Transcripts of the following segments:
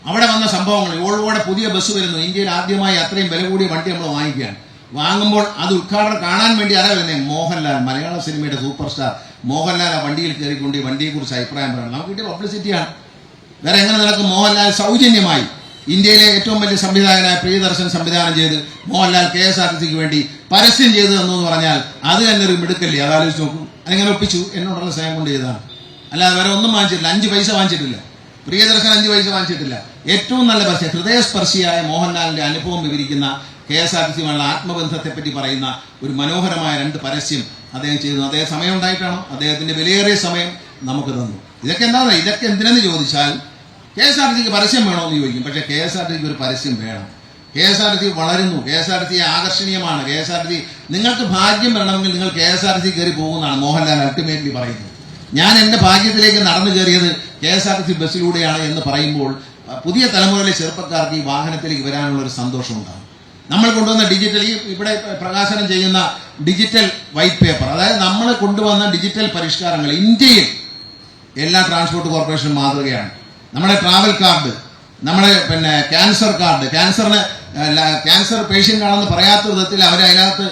അവിടെ വന്ന സംഭവങ്ങൾ. വോൾവോയുടെ പുതിയ ബസ് വരുന്നു. ഇന്ത്യയിൽ ആദ്യമായി അത്രയും വില കൂടിയ വണ്ടി നമ്മൾ വാങ്ങിക്കുകയാണ്. വാങ്ങുമ്പോൾ അത് ഉദ്ഘാടനം കാണാൻ വേണ്ടി ആരാ വരുന്നത്? മോഹൻലാൽ, മലയാള സിനിമയുടെ സൂപ്പർ സ്റ്റാർ മോഹൻലാൽ ആ വണ്ടിയിൽ കയറിക്കൊണ്ട് ഈ വണ്ടിയെക്കുറിച്ച് അഭിപ്രായം പറയണം. നമുക്ക് കിട്ടിയ പബ്ലിസിറ്റിയാണ്. വേറെ എങ്ങനെ നടക്കും? മോഹൻലാൽ സൗജന്യമായി ഇന്ത്യയിലെ ഏറ്റവും വലിയ സംവിധായകനായ പ്രിയദർശൻ സംവിധാനം ചെയ്ത് മോഹൻലാൽ KSRTCക്ക് വേണ്ടി പരസ്യം ചെയ്തു തന്നു എന്ന് പറഞ്ഞാൽ അത് തന്നെ ഒരു മിടുക്കല്ലേ? അതാലോചിച്ച് നോക്കൂ. അതിങ്ങനെ ഒപ്പിച്ചു, എന്നോടുള്ള സ്നേഹം കൊണ്ട് ചെയ്തതാണ്. അല്ലാതെ വേറെ ഒന്നും വാങ്ങിച്ചിട്ടില്ല. 5 പൈസ വാങ്ങിച്ചിട്ടില്ല. പ്രിയദർശൻ 5 പൈസ വാങ്ങിച്ചിട്ടില്ല. ഏറ്റവും നല്ല പരസ്യം, ഹൃദയസ്പർശിയായ മോഹൻലാലിന്റെ അനുഭവം വിവരിക്കുന്ന KSRTCയുമായുള്ള ആത്മബന്ധത്തെപ്പറ്റി പറയുന്ന ഒരു മനോഹരമായ 2 പരസ്യം അദ്ദേഹം ചെയ്തു. അദ്ദേഹം സമയം ഉണ്ടായിട്ടാണോ? അദ്ദേഹത്തിന്റെ വിലയേറിയ സമയം നമുക്ക് തന്നു. ഇതൊക്കെ എന്താണ്? ഇതൊക്കെ എന്തിനെന്ന് ചോദിച്ചാൽ KSRTCക്ക് പരസ്യം വേണമെന്ന് ചോദിക്കും. പക്ഷേ KSRTCക്ക് ഒരു പരസ്യം വേണം. KSRTC വളരുന്നു. KSRTC ആകർഷണീയമാണ്. KSRTC നിങ്ങൾക്ക് ഭാഗ്യം വരണമെങ്കിൽ നിങ്ങൾ KSRTC കയറി പോകുന്നതാണ് മോഹൻലാൽ അൾട്ടിമേറ്റ്ലി പറയുന്നത്. ഞാൻ എന്റെ ഭാഗ്യത്തിലേക്ക് നടന്നു കയറിയത് KSRTC ബസ്സിലൂടെയാണ് എന്ന് പറയുമ്പോൾ പുതിയ തലമുറയിലെ ചെറുപ്പക്കാർക്ക് ഈ വാഹനത്തിലേക്ക് വരാനുള്ള ഒരു സന്തോഷം ഉണ്ടാകും. നമ്മൾ കൊണ്ടുവന്ന ഡിജിറ്റൽ, ഇവിടെ പ്രകാശനം ചെയ്യുന്ന ഡിജിറ്റൽ വൈറ്റ് പേപ്പർ, അതായത് നമ്മൾ കൊണ്ടുവന്ന ഡിജിറ്റൽ പരിഷ്കാരങ്ങൾ ഇന്ത്യയിൽ എല്ലാ ട്രാൻസ്പോർട്ട് കോർപ്പറേഷനും മാതൃകയാണ്. നമ്മുടെ ട്രാവൽ കാർഡ്, നമ്മുടെ ക്യാൻസർ കാർഡ്, ക്യാൻസർ പേഷ്യന്റ് ആണെന്ന് പറയാത്ത വിധത്തിൽ അവർ അതിനകത്ത്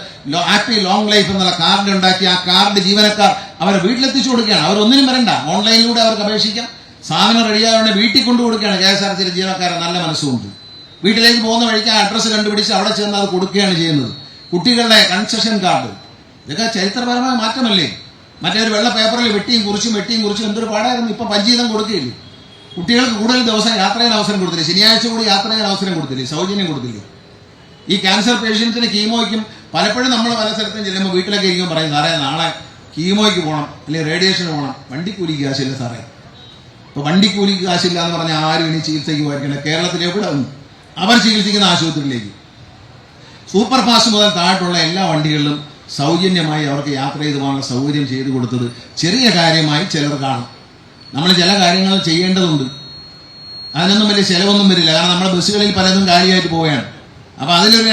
ഹാപ്പി ലോങ് ലൈഫ് എന്നുള്ള കാർഡ് ഉണ്ടാക്കി ആ കാർഡ് ജീവനക്കാർ അവരെ വീട്ടിലെത്തിച്ചു കൊടുക്കുകയാണ്. അവരൊന്നിനും വരണ്ട, ഓൺലൈനിലൂടെ അവർക്ക് അപേക്ഷിക്കാം. സാധനം റെഡിയാവുന്ന വീട്ടിൽ കൊണ്ടു കൊടുക്കുകയാണ്. KSRTCയിലെ ജീവനക്കാരെ നല്ല മനസ്സുകൊണ്ട് വീട്ടിലേക്ക് പോകുന്ന വഴിക്ക് ആ അഡ്രസ്സ് കണ്ടുപിടിച്ച് അവിടെ ചെന്ന് അത് കൊടുക്കുകയാണ് ചെയ്യുന്നത്. കുട്ടികളുടെ കൺസെഷൻ കാർഡ്, ഇതൊക്കെ ചരിത്രപരമായ മാറ്റമല്ലേ? മറ്റേ ഒരു വെള്ള പേപ്പറിൽ വെട്ടിയും കുറിച്ചും എന്തൊരു പാടായിരുന്നു. ഇപ്പൊ പഞ്ചീതം കൊടുക്കുകയില്ലേ? കുട്ടികൾക്ക് കൂടുതൽ ദിവസം യാത്ര ചെയ്യാൻ അവസരം കൊടുത്തില്ലേ? ശനിയാഴ്ച കൂടി യാത്ര ചെയ്യാൻ അവസരം കൊടുത്തില്ലേ? സൗജന്യം കൊടുത്തില്ലേ? ഈ ക്യാൻസർ പേഷ്യൻസിന് കീമോയ്ക്കും പലപ്പോഴും നമ്മൾ പല സ്ഥലത്തും ചെല്ലുമ്പോൾ വീട്ടിലൊക്കെ ഇരിക്കുമ്പോൾ പറയും, സാറേ നാളെ കീമോയ്ക്ക് പോകണം, അല്ലെങ്കിൽ റേഡിയേഷന് പോകണം, വണ്ടിക്കൂലിക്ക് കാശില്ല സാറേ. അപ്പൊ വണ്ടിക്കൂലിക്ക് കാശില്ല എന്ന് പറഞ്ഞാൽ ആരും ഇനി ചികിത്സയ്ക്ക് പോയിരിക്കണം. കേരളത്തിൽ എവിടെ വന്നു അവർ ചികിത്സിക്കുന്ന ആശുപത്രിയിലേക്ക് സൂപ്പർ ഫാസ്റ്റ് മുതൽ താഴെയുള്ള എല്ലാ വണ്ടികളിലും സൗജന്യമായി അവർക്ക് യാത്ര ചെയ്തു പോകാനുള്ള സൗകര്യം ചെയ്തു കൊടുത്തത് ചെറിയ കാര്യമായി ചിലർ കാണും. നമ്മൾ ചില കാര്യങ്ങൾ ചെയ്യേണ്ടതുണ്ട്. അതിനൊന്നും വലിയ ചിലവൊന്നും വരില്ല. കാരണം നമ്മുടെ ബസ്സുകളിൽ പലതും കാര്യമായിട്ട് പോവുകയാണ്. അപ്പൊ അതിലൊരു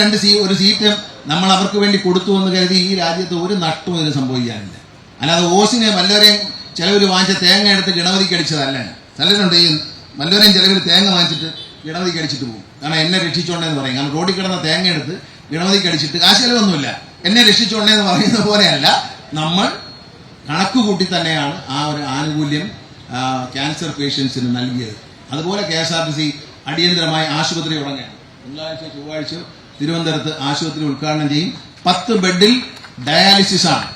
ഒരു സീറ്റ് നമ്മൾ അവർക്ക് വേണ്ടി കൊടുത്തു എന്ന് കരുതി ഈ രാജ്യത്ത് ഒരു നഷ്ടവും ഇതിന് സംഭവിക്കാനില്ല. അല്ലാതെ ഓസിനെ വല്ലവരെയും ചിലവർ വാങ്ങിച്ച തേങ്ങ എടുത്ത് ഗണപതിക്ക് അടിച്ചതല്ല. ചിലരുണ്ട് ഈ വല്ലവരെയും ചിലവർ തേങ്ങ വാങ്ങിച്ചിട്ട് ഗണപതിക്ക് അടിച്ചിട്ട് പോകും. കാരണം എന്നെ രക്ഷിച്ചോണ്ടേന്ന് പറയും. കാരണം റോഡിൽ കിടന്ന തേങ്ങ എടുത്ത് ഗണപതിക്ക് അടിച്ചിട്ട് കാശ് ചിലവൊന്നുമില്ല. എന്നെ രക്ഷിച്ചോണ്ടേന്ന് പറയുന്ന പോലെയല്ല, നമ്മൾ കണക്ക് കൂട്ടി തന്നെയാണ് ആ ഒരു ആനുകൂല്യം ക്യാൻസർ പേഷ്യൻസിന് നൽകിയത്. അതുപോലെ KSRTC അടിയന്തരമായി ആശുപത്രി തുടങ്ങുകയാണ്. തിങ്കളാഴ്ച ചൊവ്വാഴ്ച തിരുവനന്തപുരത്ത് ആശുപത്രി ഉദ്ഘാടനം ചെയ്യും. 10 ബെഡിൽ ഡയാലിസിസ് ആണ്.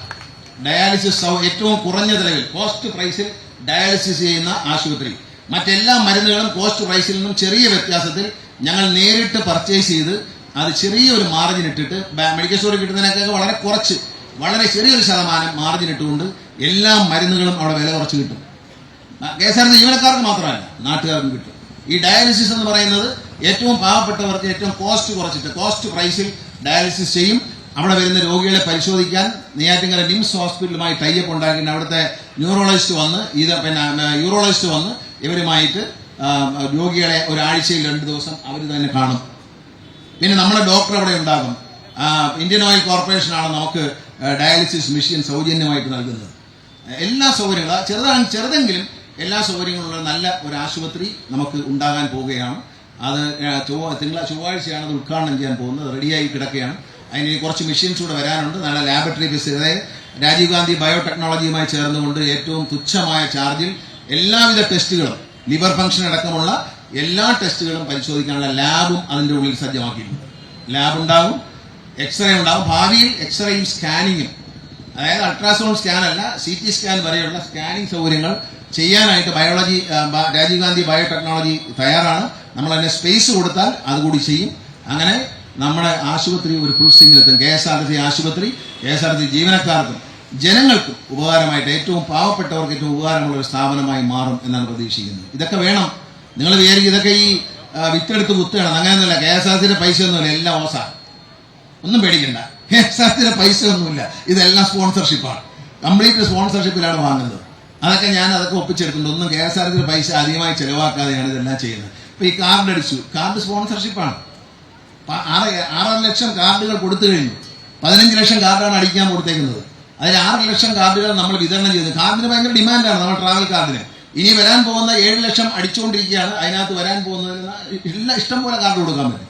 ഡയാലിസിസ് ഏറ്റവും കുറഞ്ഞ ചെലവിൽ കോസ്റ്റ് പ്രൈസിൽ ഡയാലിസിസ് ചെയ്യുന്ന ആശുപത്രി. മറ്റെല്ലാ മരുന്നുകളും കോസ്റ്റ് പ്രൈസിൽ നിന്നും ചെറിയ വ്യത്യാസത്തിൽ ഞങ്ങൾ നേരിട്ട് പർച്ചേസ് ചെയ്ത് അത് ചെറിയൊരു മാർജിൻ ഇട്ടിട്ട് മെഡിക്കൽ സ്റ്റോറിൽ കിട്ടുന്നതിനൊക്കെ വളരെ ചെറിയൊരു ശതമാനം മാർജിൻ ഇട്ടുകൊണ്ട് എല്ലാ മരുന്നുകളും അവിടെ വില കുറച്ച് കിട്ടും. KSRTC ജീവനക്കാർക്ക് മാത്രമല്ല, നാട്ടുകാർക്കും കിട്ടും. ഈ ഡയാലിസിസ് എന്ന് പറയുന്നത് ഏറ്റവും പാവപ്പെട്ടവർക്ക് ഏറ്റവും കോസ്റ്റ് കുറച്ചിട്ട് കോസ്റ്റ് പ്രൈസിൽ ഡയാലിസിസ് ചെയ്യും. അവിടെ വരുന്ന രോഗികളെ പരിശോധിക്കാൻ നെയ്യാറ്റിൻകര നിംസ് ഹോസ്പിറ്റലുമായി ടൈപ്പ് ഉണ്ടാക്കിയിട്ട് അവിടുത്തെ യൂറോളജിസ്റ്റ് വന്ന് ഇവരുമായിട്ട് രോഗികളെ ഒരാഴ്ചയിൽ 2 ദിവസം അവർ തന്നെ കാണും. പിന്നെ നമ്മുടെ ഡോക്ടർ അവിടെ ഉണ്ടാകും. ഇന്ത്യൻ ഓയിൽ കോർപ്പറേഷനാണ് നമുക്ക് ഡയാലിസിസ് മെഷീൻ സൗജന്യമായിട്ട് നൽകുന്നത്. എല്ലാ സൗകര്യങ്ങളും ചെറുതെങ്കിലും എല്ലാ സൗകര്യങ്ങളുള്ള നല്ല ഒരു ആശുപത്രി നമുക്ക് ഉണ്ടാകാൻ പോവുകയാണ്. അത് ചൊവ്വാഴ്ചയാണ് അത് ഉദ്ഘാടനം ചെയ്യാൻ പോകുന്നത്. റെഡിയായി കിടക്കുകയാണ്. അതിന് കുറച്ച് മെഷീൻസ് കൂടെ വരാനുണ്ട്. നല്ല ലാബറട്ടറി ഫെസിലിറ്റി രാജീവ് ഗാന്ധി ബയോടെക്നോളജിയുമായി ചേർന്നുകൊണ്ട് ഏറ്റവും തുച്ഛമായ ചാർജിൽ എല്ലാവിധ ടെസ്റ്റുകളും ലിവർ ഫംഗ്ഷൻ അടക്കമുള്ള എല്ലാ ടെസ്റ്റുകളും പരിശോധിക്കാനുള്ള ലാബും അതിൻ്റെ ഉള്ളിൽ സജ്ജമാക്കിയിട്ടുണ്ട്. ലാബ് ഉണ്ടാകും, എക്സ്റേ ഉണ്ടാകും. ഭാവിയിൽ എക്സ്റേയും സ്കാനിങ്ങും, അതായത് അൾട്രാസൗണ്ട് സ്കാൻ അല്ല, CT സ്കാൻ വരെയുള്ള സ്കാനിങ് സൗകര്യങ്ങൾ ചെയ്യാനായിട്ട് രാജീവ് ഗാന്ധി ബയോടെക്നോളജി തയ്യാറാണ്. നമ്മൾ അതിനെ സ്പേസ് കൊടുത്താൽ അതുകൂടി ചെയ്യും. അങ്ങനെ നമ്മുടെ ആശുപത്രി ഒരു ഫുൾ സ്വിംഗിലെത്തും. KSRTC ആശുപത്രി KSRTC ജീവനക്കാർക്കും ജനങ്ങൾക്കും ഉപകാരമായിട്ട്, ഏറ്റവും പാവപ്പെട്ടവർക്ക് ഏറ്റവും ഉപകാരമുള്ള ഒരു സ്ഥാപനമായി മാറും എന്നാണ് പ്രതീക്ഷിക്കുന്നത്. ഇതൊക്കെ വേണം. നിങ്ങൾ വിചാരിക്കും ഇതൊക്കെ ഈ വിത്തെടുത്ത് കുത്തുകയാണ്. അങ്ങനെയൊന്നുമില്ല. KSRTCയുടെ പൈസ ഒന്നുമില്ല, എല്ലാം ഓസ. ഒന്നും പേടിക്കണ്ട. KSRTCയുടെ പൈസ ഒന്നുമില്ല. ഇതെല്ലാം സ്പോൺസർഷിപ്പാണ്. കംപ്ലീറ്റ് സ്പോൺസർഷിപ്പിലാണ് വാങ്ങുന്നത്. അതൊക്കെ ഒപ്പിച്ചെടുക്കുന്നുണ്ട്. ഒന്നും KSRTCയുടെ പൈസ അധികമായി ചെലവാക്കാതെയാണ് ഇതെല്ലാം ചെയ്യുന്നത്. ഇപ്പൊ ഈ കാർഡ് അടിച്ചു, കാർഡ് സ്പോൺസർഷിപ്പാണ്. 6 ലക്ഷം കാർഡുകൾ കൊടുത്തു കഴിഞ്ഞു. 15 ലക്ഷം കാർഡാണ് അടിക്കാൻ കൊടുത്തേക്കുന്നത്. അതിൽ 6 ലക്ഷം കാർഡുകൾ നമ്മൾ വിതരണം ചെയ്തു. കാർഡിന് ഭയങ്കര ഡിമാൻഡാണ്. നമ്മൾ ട്രാവൽ കാർഡിന് ഇനി വരാൻ പോകുന്ന 7 ലക്ഷം അടിച്ചുകൊണ്ടിരിക്കുകയാണ്. അതിനകത്ത് വരാൻ പോകുന്നതിന് ഇഷ്ടം പോലെ കാർഡ് കൊടുക്കാൻ പറ്റും.